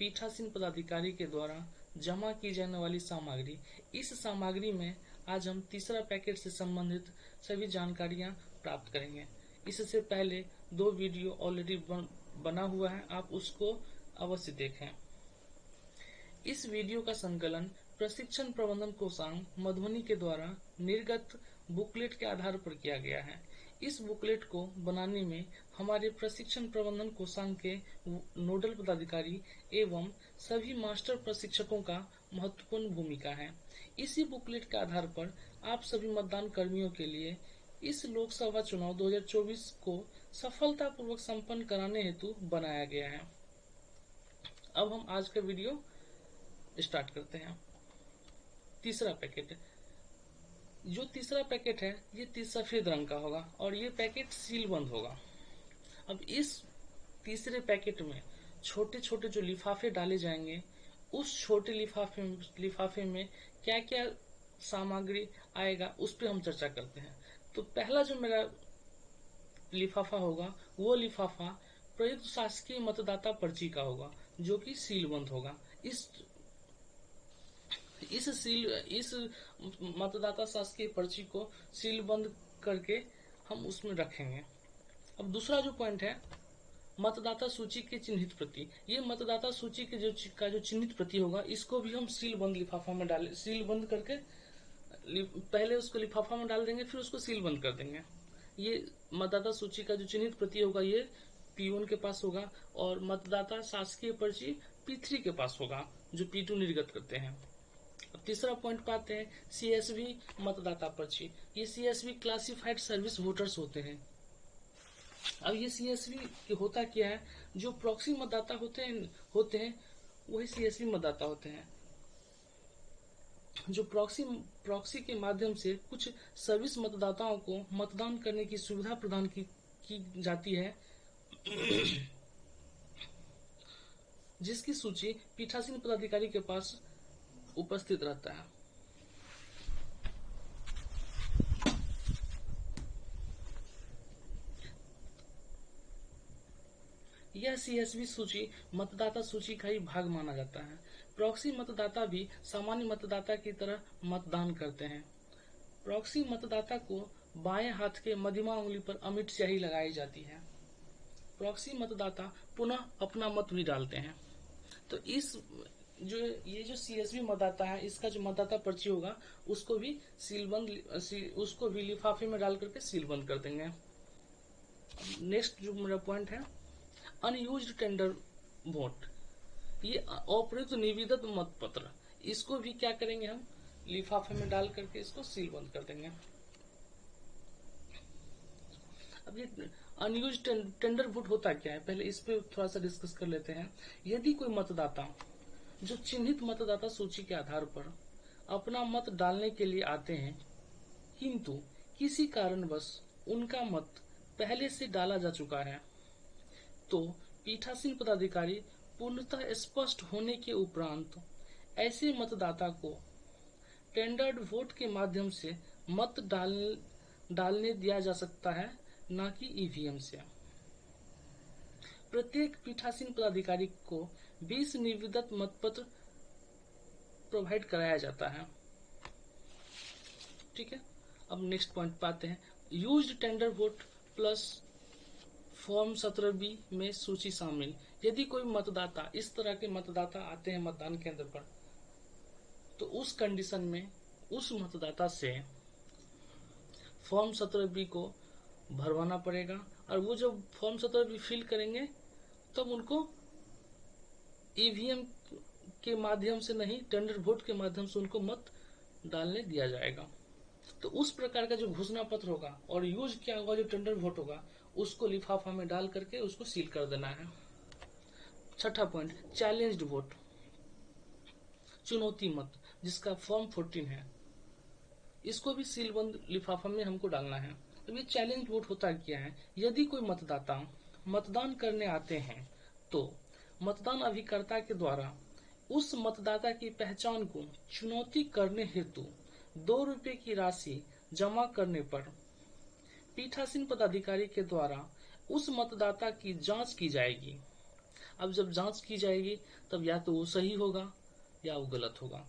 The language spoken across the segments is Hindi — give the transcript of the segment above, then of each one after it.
पीठासीन पदाधिकारी के द्वारा जमा की जाने वाली सामग्री। इस सामग्री में आज हम तीसरा पैकेट से संबंधित सभी जानकारियां प्राप्त करेंगे। इससे पहले 2 वीडियो ऑलरेडी बना हुआ है, आप उसको अवश्य देखें। इस वीडियो का संकलन प्रशिक्षण प्रबंधन कोषांग मधुबनी के द्वारा निर्गत बुकलेट के आधार पर किया गया है। इस बुकलेट को बनाने में हमारे प्रशिक्षण प्रबंधन कोषांग के नोडल पदाधिकारी एवं सभी मास्टर प्रशिक्षकों का महत्वपूर्ण भूमिका है। इसी बुकलेट के आधार पर आप सभी मतदान कर्मियों के लिए इस लोकसभा चुनाव 2024 को सफलतापूर्वक संपन्न कराने हेतु बनाया गया है। अब हम आज का वीडियो स्टार्ट करते हैं। तीसरा पैकेट, जो तीसरा पैकेट है ये सफेद रंग का होगा और ये पैकेट सील बंद होगा। अब इस तीसरे पैकेट में छोटे छोटे जो लिफाफे डाले जाएंगे, उस छोटे लिफाफे में क्या क्या सामग्री आएगा उस पर हम चर्चा करते हैं। तो पहला जो मेरा लिफाफा होगा वो लिफाफा प्रयुक्त शासकीय मतदाता पर्ची का होगा, जो कि सील बंद होगा। इस मतदाता शासकीय पर्ची को सील बंद करके हम उसमें रखेंगे। अब दूसरा जो पॉइंट है, मतदाता सूची के चिन्हित प्रति। ये मतदाता सूची के जो चिन्हित प्रति होगा, इसको भी हम सील बंद लिफाफा में डाले, सील बंद करके पहले उसको लिफाफा में डाल देंगे, फिर उसको सील बंद कर देंगे। ये मतदाता सूची का जो चिन्हित प्रति होगा ये P1 के पास होगा और मतदाता शासकीय पर्ची P3 के पास होगा, जो P2 निर्गत करते हैं। अब तीसरा पॉइंट पाते हैं CSV मतदाता पर्ची। ये CSV क्लासिफाइड सर्विस वोटर्स होते हैं। अब ये CSV होता क्या है, जो प्रॉक्सी मतदाता होते हैं वही CSV मतदाता होते हैं, जो प्रॉक्सी के माध्यम से कुछ सर्विस मतदाताओं को मतदान करने की सुविधा प्रदान की जाती है, जिसकी सूची पीठासीन पदाधिकारी के पास उपस्थित रहता है। यह CSV सूची मतदाता सूची का ही भाग माना जाता है। प्रॉक्सी मतदाता भी सामान्य मतदाता की तरह मतदान करते हैं। प्रॉक्सी मतदाता को बाएं हाथ के मध्यमा उंगली पर अमिट स्याही लगाई जाती है। प्रॉक्सी मतदाता पुनः अपना मत भी डालते हैं। तो ये जो CSV मतदाता है, इसका जो मतदाता पर्ची होगा उसको भी लिफाफे में डाल करके सील बंद कर देंगे। नेक्स्ट जो मेरा पॉइंट है, अनयूज्ड टेंडर वोट। ये अप्रयुक्त निविदत मत पत्र, इसको भी क्या करेंगे, हम लिफाफे में डाल करके इसको सील बंद कर देंगे। अब ये अनयूज्ड टेंडर वोट होता क्या है, पहले इस पे थोड़ा सा डिस्कस कर लेते हैं। यदि कोई मतदाता जो चिन्हित मतदाता सूची के आधार पर अपना मत डालने के लिए आते हैं, किंतु किसी कारणवश उनका मत पहले से डाला जा चुका है, तो पीठासीन पदाधिकारी पूर्णतः स्पष्ट होने के उपरांत ऐसे मतदाता को टेंडर्ड वोट के माध्यम से मत डालने दिया जा सकता है, न कि ईवीएम से। प्रत्येक पीठासीन पदाधिकारी को 20 निविदत मतपत्र प्रोवाइड कराया जाता है। ठीक है, अब नेक्स्ट पॉइंट पाते हैं, used tender vote plus form 17B में सूची शामिल। यदि कोई मतदाता, इस तरह के मतदाता आते हैं मतदान केंद्र पर, तो उस कंडीशन में उस मतदाता से फॉर्म 17B को भरवाना पड़ेगा, और वो जब फॉर्म 17B फिल करेंगे तब उनको ईवीएम के माध्यम से नहीं, टेंडर वोट के माध्यम से उनको मत डालने दिया जाएगा। तो उस प्रकार का जो घोषणा पत्र होगा और यूज किया होगा जो टेंडर वोट होगा, उसको लिफाफा में डाल करके उसको सील कर देना है। छठा पॉइंट, चैलेंज्ड वोट, चुनौती मत, जिसका फॉर्म 14 है, इसको भी सीलबंद लिफाफा में हमको डालना है। तो ये चैलेंज वोट होता क्या है, यदि कोई मतदाता मतदान करने आते हैं तो मतदान अभिकर्ता के द्वारा उस मतदाता की पहचान को चुनौती करने हेतु 2 रुपए की राशि जमा करने पर पीठासीन पदाधिकारी के द्वारा उस मतदाता की जांच की जाएगी। अब जब जांच की जाएगी तब या तो वो सही होगा या वो गलत होगा।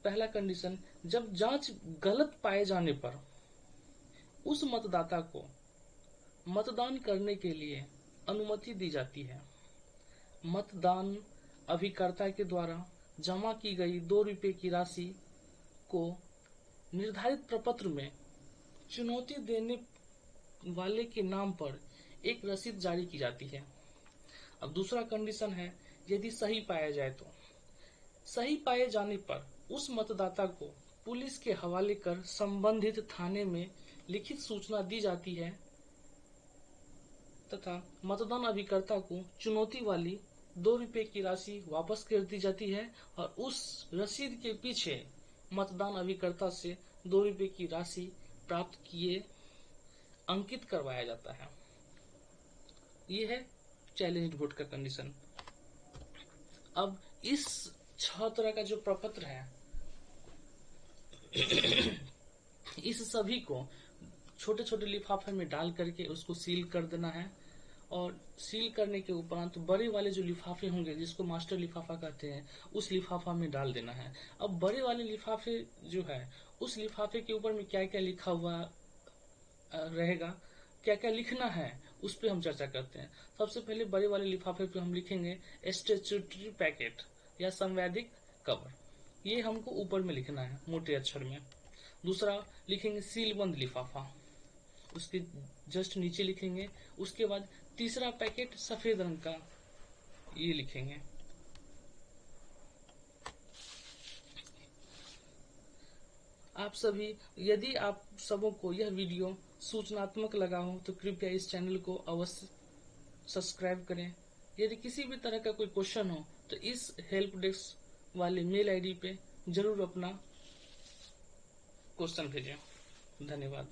पहला कंडीशन, जब जांच गलत पाए जाने पर उस मतदाता को मतदान करने के लिए अनुमति दी जाती है। मतदान अभिकर्ता के द्वारा जमा की गई 2 रुपए की राशि को निर्धारित प्रपत्र में चुनौती देने वाले के नाम पर एक रसीद जारी की जाती है। अब दूसरा कंडीशन है, यदि सही पाया जाए तो सही पाए जाने पर उस मतदाता को पुलिस के हवाले कर संबंधित थाने में लिखित सूचना दी जाती है तथा मतदान अभिकर्ता को चुनौती वाली 2 रुपए की राशि वापस कर दी जाती है और उस रसीद के पीछे मतदान अभिकर्ता से 2 रुपए की राशि प्राप्त किए अंकित करवाया जाता है। ये है चैलेंज वोट का कंडीशन। अब इस 6 तरह का जो प्रपत्र है इस सभी को छोटे छोटे लिफाफे में डाल करके उसको सील कर देना है और सील करने के उपरांत बड़े वाले जो लिफाफे होंगे जिसको मास्टर लिफाफा कहते हैं उस लिफाफा में डाल देना है। अब बड़े वाले लिफाफे जो है उस लिफाफे के ऊपर में क्या क्या लिखा हुआ रहेगा, क्या क्या लिखना है उस पर हम चर्चा करते हैं। सबसे पहले बड़े वाले लिफाफे पे हम लिखेंगे स्टैट्यूटरी पैकेट या संवैधिक कवर, ये हमको ऊपर में लिखना है मोटे अक्षर में। दूसरा लिखेंगे सीलबंद लिफाफा, उसके जस्ट नीचे लिखेंगे। उसके बाद तीसरा पैकेट सफेद रंग का, ये लिखेंगे। आप सभी, यदि आप सबों को यह वीडियो सूचनात्मक लगा हो तो कृपया इस चैनल को अवश्य सब्सक्राइब करें। यदि किसी भी तरह का कोई क्वेश्चन हो तो इस हेल्प डेस्क वाले मेल आईडी पे जरूर अपना क्वेश्चन भेजें। धन्यवाद।